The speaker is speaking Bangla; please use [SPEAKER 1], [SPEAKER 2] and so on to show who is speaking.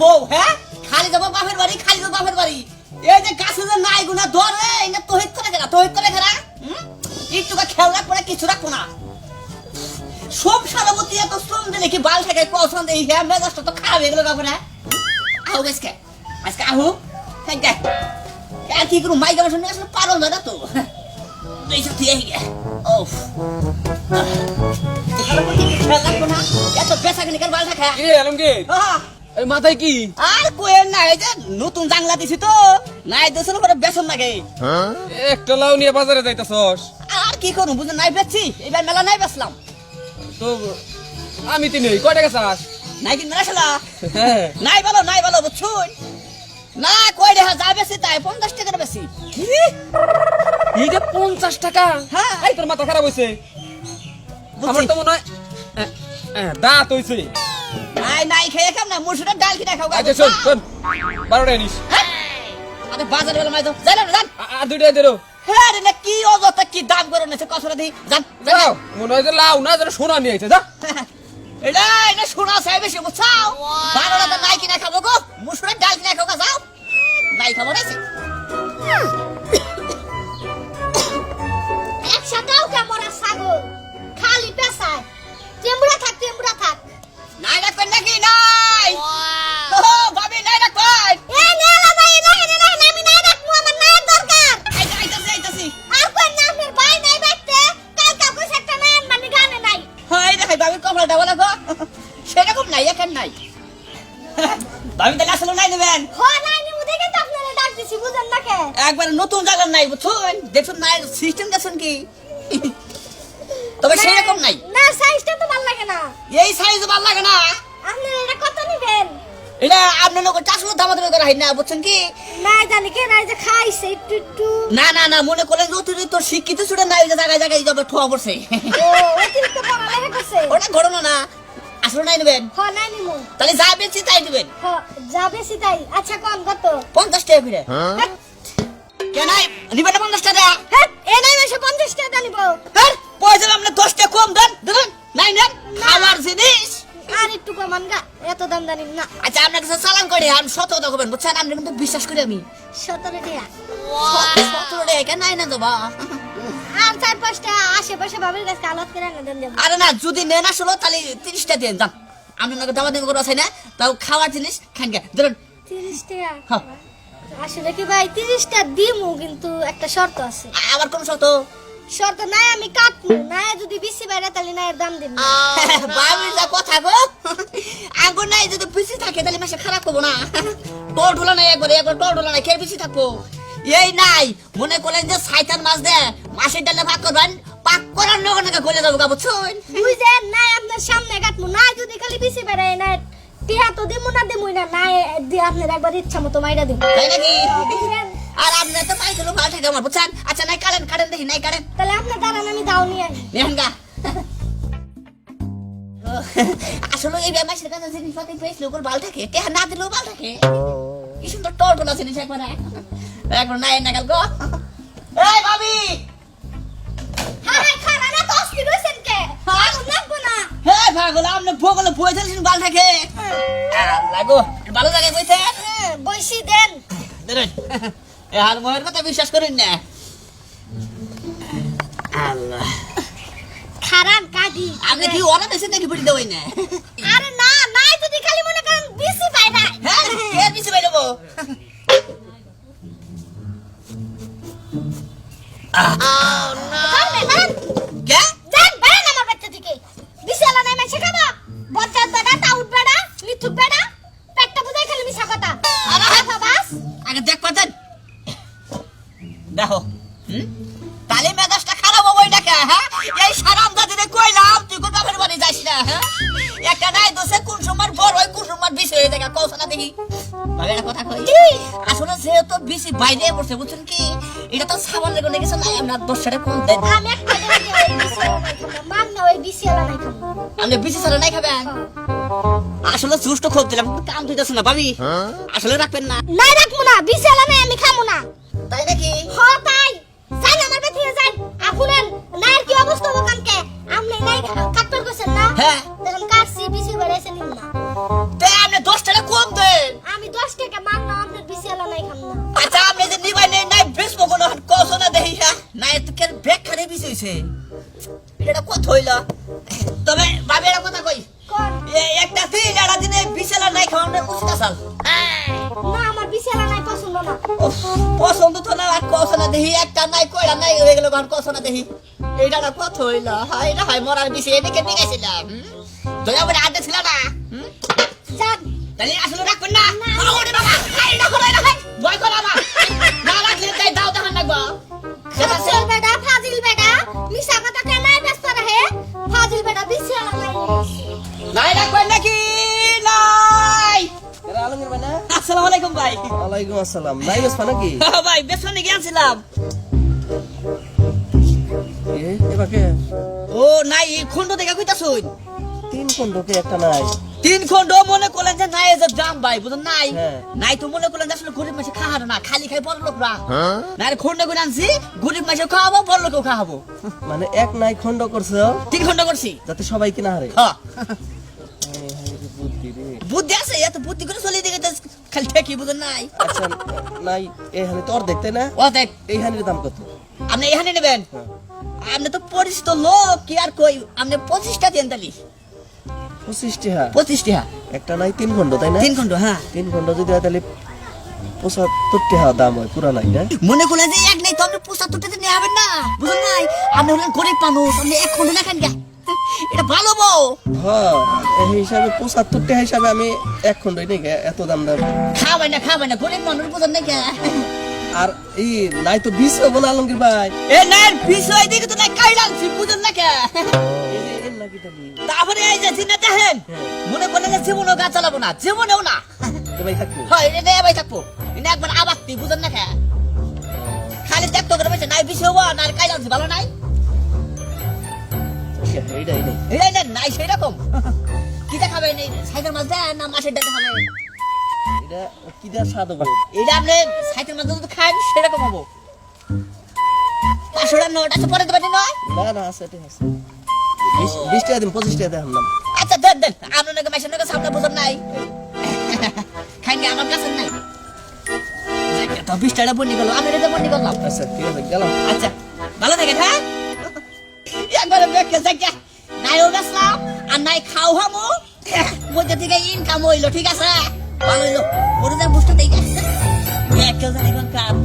[SPEAKER 1] বউ হ্যাঁ খালি যাবো বাপের বাড়ি খালি যাবো বাপের বাড়ি এই যে গাছে যে নাই গুনা ধরে এটা তহিত করে খেলা একটু খেয়াল রাখবো না কিছু রাখবো না সব সারাবতী এত শ্রম দিলে কি বাল থেকে পছন্দ এই হ্যাঁ মেজাজটা তো খারাপ এগুলো বাপের হ্যাঁ আহু আজকে আহু হ্যাঁ দেখ কি করু মাই গাবার শুনে আসলে পারো না তো এই সাথে এই ও খেয়াল রাখবো না এত বেসা কিনে বাল থাকে
[SPEAKER 2] আলমগীর এই মাথায় কি
[SPEAKER 1] আর কোয়েন না এই যে নতুন জাংলা দিছি তো নাই দেশের উপরে বেসন লাগে
[SPEAKER 2] একটা লাউ নিয়ে বাজারে যাইতাছস
[SPEAKER 1] আর কি করব বুঝে নাই বেচছি এবার মেলা নাই বেচলাম
[SPEAKER 2] তো আমি তো নেই কয় টাকা চাস
[SPEAKER 1] নাই কিন মেলা
[SPEAKER 2] হ্যাঁ
[SPEAKER 1] নাই বলো বুঝছুন না কই দেখা যা বেশি তাই 50 টাকা বেশি
[SPEAKER 2] এইটা 50 টাকা
[SPEAKER 1] হ্যাঁ
[SPEAKER 2] এই তোর মাথা খারাপ হইছে আমার তো মনে হয় দাঁত হইছে
[SPEAKER 1] নাই খেয়ে খাম না মুসুরের ডাল কিনা খাও
[SPEAKER 2] আচ্ছা শোন 12 টাকা নিস
[SPEAKER 1] আরে বাজারে বেলা মাই দাও জান
[SPEAKER 2] আর 2 টাকা দেরো
[SPEAKER 1] হ্যাঁ রে না কি অযথা কি দাম করে নেছে কসরা দি জান
[SPEAKER 2] যাও মনে হয় যে লাউ না যেন সোনা নিয়ে আইছে যা
[SPEAKER 1] এটা শোনা চাই বেশি বুঝছাও 12 টাকা নাই কিনা খাবো গো মুসুরের ডাল কিনা খাও যাও নাই খাবো না
[SPEAKER 3] একসাথেও কেমন ছাগল খালি পেশায় টেম্বুরা থাক
[SPEAKER 1] নাই রাখবেন নাকি নাই ও ভাবি নাই রাখবেন
[SPEAKER 3] এই নেলা ভাই না আমি নাই রাখবো আমার নাই দরকার
[SPEAKER 1] আইতাছি
[SPEAKER 3] আর কোন না আপনার ভাই নাই বাইতে কাল কাকু একটা নাই মানে গানে নাই
[SPEAKER 1] হয় দেখাই ভাবি কপালটা বলা গো সেরকম নাই এখন নাই ভাবি তাহলে আসলে নাই নেবেন
[SPEAKER 3] হো নাই নিমু দেখে তো আপনারা ডাক দিছি বুঝেন না কে
[SPEAKER 1] একবার নতুন জায়গা নাই বুঝছেন দেখুন নাই সিস্টেম দেখুন কি তবে সেরকম নাই
[SPEAKER 3] না সাইজটা তো ভালো লাগে না
[SPEAKER 1] এই সাইজ ভালো লাগে না
[SPEAKER 3] আপনারা এটা কত নেবেন
[SPEAKER 1] এটা আপনার লোক চাষগুলো দামাদামি করা হয় না বুঝছেন কি
[SPEAKER 3] না জানি কে নাই যে খাইছে একটু
[SPEAKER 1] না মনে করলেন যে অতিরিক্ত শিক্ষিত ছুটে নাই যে জায়গায় যাবে ঠোয়া পড়ছে
[SPEAKER 3] ও অতিরিক্ত পড়ালেখা করছে
[SPEAKER 1] ওটা ঘটনা না আসলে নাই নেবেন
[SPEAKER 3] হো নাই নিমু
[SPEAKER 1] তাহলে যা বেশি তাই দেবেন
[SPEAKER 3] হো যাবে সিতাই আচ্ছা কোন কত
[SPEAKER 1] 50 টাকা ফিরে কেন নিবেন 50 টাকা
[SPEAKER 3] হ্যাঁ এ নাই এসে 50 টাকা নিব
[SPEAKER 1] হ্যাঁ পয়সা আপনি 10 টাকা কম দেন নাই নেন খাবার জিনিস
[SPEAKER 3] আর একটু কমান গা এত দাম জানি না
[SPEAKER 1] আচ্ছা আপনার কাছে সালাম করে আমি সত কথা বলবেন বুঝছেন আপনি কিন্তু বিশ্বাস করি আমি
[SPEAKER 3] 17 টাকা
[SPEAKER 1] 17 টাকা নাই না দেবা
[SPEAKER 3] আর 4-5টা আশেপাশে বাবার কাছে আলাদ করে না দেন দেব
[SPEAKER 1] আরে না যদি নেন আসলো তাহলে 30 টাকা দেন যান আমি নাকি দাবা দামি করে আছে না তাও খাওয়ার জিনিস খান গে ধরুন
[SPEAKER 3] 30 টাকা
[SPEAKER 1] হ্যাঁ
[SPEAKER 3] আসলে কি ভাই 30টা দিমু কিন্তু একটা শর্ত আছে
[SPEAKER 1] আবার কোন শর্ত
[SPEAKER 3] শর্ত নাই আমি কাটমু না যদি বেশি বাইরে তাহলে না এর দাম দিন
[SPEAKER 1] বাবু যা কথা গো আঙ্গুর নাই যদি বেশি থাকে তাহলে মাসে খারাপ করবো না টোল ঢোলা নাই একবার টোল ঢোলা নাই খেয়ে বেশি থাকবো এই নাই মনে করলেন যে সাইতান মাছ দেয় মাছের ডালে ভাগ করবেন পাক করার নগর নাকি গলে যাবো গা বুঝছেন
[SPEAKER 3] বুঝেন নাই আপনার সামনে কাটমু না যদি খালি বেশি বাইরে না টিয়া তো দিমু না আপনার একবার ইচ্ছা মতো মাইরা দিমু
[SPEAKER 1] তাই নাকি
[SPEAKER 3] বুঝলেন?
[SPEAKER 1] আর আপনার তো পাই ভালো থাকে আমার বুঝছেন আচ্ছা নাই কারেন দেখি নাই কারেন
[SPEAKER 3] তাহলে আপনার দাঁড়ান আমি দাও নিয়ে আসি
[SPEAKER 1] নেন গা আসলে এই মাছের কাছে জিনিস পাতি পেয়েছিল ওপর বাল থাকে টেহা না দিলেও বাল থাকে কি সুন্দর টোল টোলা জিনিস একবার নাই নাগাল গো এই ভাবি
[SPEAKER 3] হ্যাঁ খানা না তো অস্থির হইছেন কে আগুন লাগবো না
[SPEAKER 1] হে পাগল আপনি ভোগলে বই থাকছেন বাল থাকে লাগো ভালো জায়গায় বইতে
[SPEAKER 3] বইসি দেন
[SPEAKER 1] দেন এ হাল মহের কথা বিশ্বাস করেন না আল্লাহ
[SPEAKER 3] খারান কাটি
[SPEAKER 1] আপনি কি ওরা দেশে নাকি পড়ি দেওয়াই না
[SPEAKER 3] আরে না নাই যদি খালি মনে করেন বেশি পাই না
[SPEAKER 1] হ্যাঁ কে পিছে বাইরে দেবো কে
[SPEAKER 3] দেন বেরেন আমার বাচ্চা থেকে বিশালা নাই মাসে খাবা বচ্চার দাদা তাউট বেড়া লিথুক বেড়া পেটটা বুঝাই খালি মিশা কথা
[SPEAKER 1] আরে
[SPEAKER 3] কথা বাস
[SPEAKER 1] আগে দেখ পাতেন দেখো তাহলে মেজাজটা খারাপ হবো না কে হ্যাঁ এই সারাম দাদিরে কইলাম তুই কোন বাপের বাড়ি যাস না হ্যাঁ একটা নাই দোষে কোন সময় বড় হয় কোন সময় বেশি হয়ে যায় কৌশলা দেখি ভাবে একটা কথা কই আসলে যেহেতু বেশি বাইরে পড়ছে বুঝছেন কি এটা তো সাবান লেগে গেছে না আমরা 10 টাকা কম দেন
[SPEAKER 3] আমি একটা দেন ওই বিশালা নাই খাবো মান না ওই বিশালা নাই খাবো
[SPEAKER 1] আপনি বেশি সারা নাই খাবেন আসলে জুসটা খুব দিলাম কাম দিতেছ না ভাবি আসলে রাখবেন না
[SPEAKER 3] নাই রাখবো না বিশালা নাই আমি খামু না
[SPEAKER 1] তাই নাকি
[SPEAKER 3] হ তাই যাই আমার বেথে যাই আপুনেন নায়ের কি অবস্থা হবে কানকে আমনে নাই কাটবার কইছেন না
[SPEAKER 1] হ্যাঁ
[SPEAKER 3] দেখুন কাটছি বেশি বেড়েছে নিন না
[SPEAKER 1] তে আপনি 10 টাকা কম দেন দিছে এটা কত হইল তবে ভাবি একটা কথা কই
[SPEAKER 3] কোন
[SPEAKER 1] একটা দিন একটা দিনে বিশালা নাই খাওয়ানো উচিত আসাল
[SPEAKER 3] না আমার বিছানা নাই পছন্দ না
[SPEAKER 1] পছন্দ তো না আর কসনা দেহি একটা নাই কয়লা নাই হয়ে গেল গান কসনা দেহি এইটা না কত হইল হাই এটা হাই মরার বিষয় এদিকে নিয়েছিলাম দয়া বলে আড্ডা ছিল না
[SPEAKER 3] যান
[SPEAKER 1] তাহলে আসলে রাখবেন না ওরে বাবা এই রাখো ভয় করো না না রাখলে তাই দাও দেখান লাগবো সেটা সে
[SPEAKER 3] ফাজিল বেটা ফাজিল বেটা মিশা কথা কেন ব্যস্ত রহে ফাজিল বেটা বিছানা নাই
[SPEAKER 1] নাই রাখবেন নাকি নাই
[SPEAKER 2] এরা আলমগীর ভাই না?
[SPEAKER 1] আসসালামু আলাইকুম ভাই
[SPEAKER 2] ওয়ালাইকুম আসসালাম। নাই বেসপা নাকি?
[SPEAKER 1] ভাই বেসনে গিয়েছিলাম
[SPEAKER 2] এবাকে
[SPEAKER 1] ও নাই খন্ড দেখে কইতাছুন
[SPEAKER 2] 3 খন্ডকে একটা নাই।
[SPEAKER 1] 3 খন্ড মনে করলেন যে নাই যে দাম ভাই বুঝুন নাই
[SPEAKER 2] হ্যাঁ।
[SPEAKER 1] নাই তো মনে করলেন যে আসলে গরিব মানুষ খাওয়ানো না খালি খাই বড় লোকরা না খন্ড করে আনছি গরিব মানুষ খাওয়াবো বড় লোকও খাওয়াবো
[SPEAKER 2] মানে এক নাই খন্ড করছো
[SPEAKER 1] 3 খন্ড করছি
[SPEAKER 2] যাতে সবাই কিনা হারে।
[SPEAKER 1] হ্যাঁ
[SPEAKER 2] বুদ্ধি রে।
[SPEAKER 1] বুদ্ধি আছে এত বুদ্ধি করে চলে দিকে খালি ঠেকি বুঝুন নাই
[SPEAKER 2] আচ্ছা নাই এখানে তোর দেখতে না
[SPEAKER 1] ও দেখ
[SPEAKER 2] এই হানির দাম কত?
[SPEAKER 1] আপনি এখানে নেবেন
[SPEAKER 2] হ্যাঁ।
[SPEAKER 1] আপনি তো পরিচিত লোক কি আর কই আপনি 25টা দেন তালি
[SPEAKER 2] 25 টাকা।
[SPEAKER 1] 25 টাকা
[SPEAKER 2] একটা নাই 3 খন্ড তাই না?
[SPEAKER 1] 3 খন্ড হ্যাঁ
[SPEAKER 2] 3 খন্ড যদি হয় তাহলে 75 টাকা দাম হয় পুরা নাই না?
[SPEAKER 1] মনে করলেন যে এক নাই তো আপনি 75 টাকা নিয়ে হবেন না বুঝুন নাই আপনি হলেন গরিব মানুষ আপনি এক খন্ড না খান গা এটা ভালো বউ
[SPEAKER 2] হ্যাঁ এই হিসাবে 75 টাকা হিসাবে আমি এক খন্ডই নেই গে, এত দাম দাম।
[SPEAKER 1] খাবেন না গরিব মানুষ বুঝুন না কে
[SPEAKER 2] আর এই নাই তো 20 হবে না আলমগীর ভাই?
[SPEAKER 1] এ নাই বিষয় দিকে তো নাই কাইলানছি বুঝুন না কে
[SPEAKER 2] এই যে এর নাকি তাহলে
[SPEAKER 1] তারপরে এই যে চিন্তা দেখেন মনে করলেন যে জীবনও গা চালাবো না জীবনেও না
[SPEAKER 2] তো ভাই থাকবো।
[SPEAKER 1] হয় এটা ভাই থাকবো এটা একবার আবাক্তি বুঝুন না কে খালি দেখতো করে বসে নাই বিষয় হবো না কাইলানছি ভালো নাই
[SPEAKER 2] এইটাই
[SPEAKER 1] এই না নাই সেই রকম কিটা খাবেন এই সাইকেল মাছ দেন না মাছের ডাল খাবেন
[SPEAKER 2] এটা কি দেওয়ার স্বাদ হবে?
[SPEAKER 1] এটা আপনি সাইকেল মাছ যদি খান সেরকম হবো 500 নোট আছে পরে দেবেন নয়
[SPEAKER 2] না না আছে ঠিক আছে 20 টাকা দিন 25 টাকা দেন না।
[SPEAKER 1] আচ্ছা দেন আপনার নাকি মাছের নাকি সামনে বুঝুন নাই খাইনি আমার কাছে নাই তো 20 টাকা বন্দি করলাম আমি এটা বন্দি করলাম
[SPEAKER 2] আচ্ছা ঠিক আছে গেলাম।
[SPEAKER 1] আচ্ছা ভালো থাকেন হ্যাঁ একবার দেখে যাকে নাইও বেসলাম আর নাই খাও হামো মধ্যে থেকে ইনকাম হইলো ঠিক আছে ভালো হইলো ওটা বুঝতে দেই এক কেউ জানে কোন কাম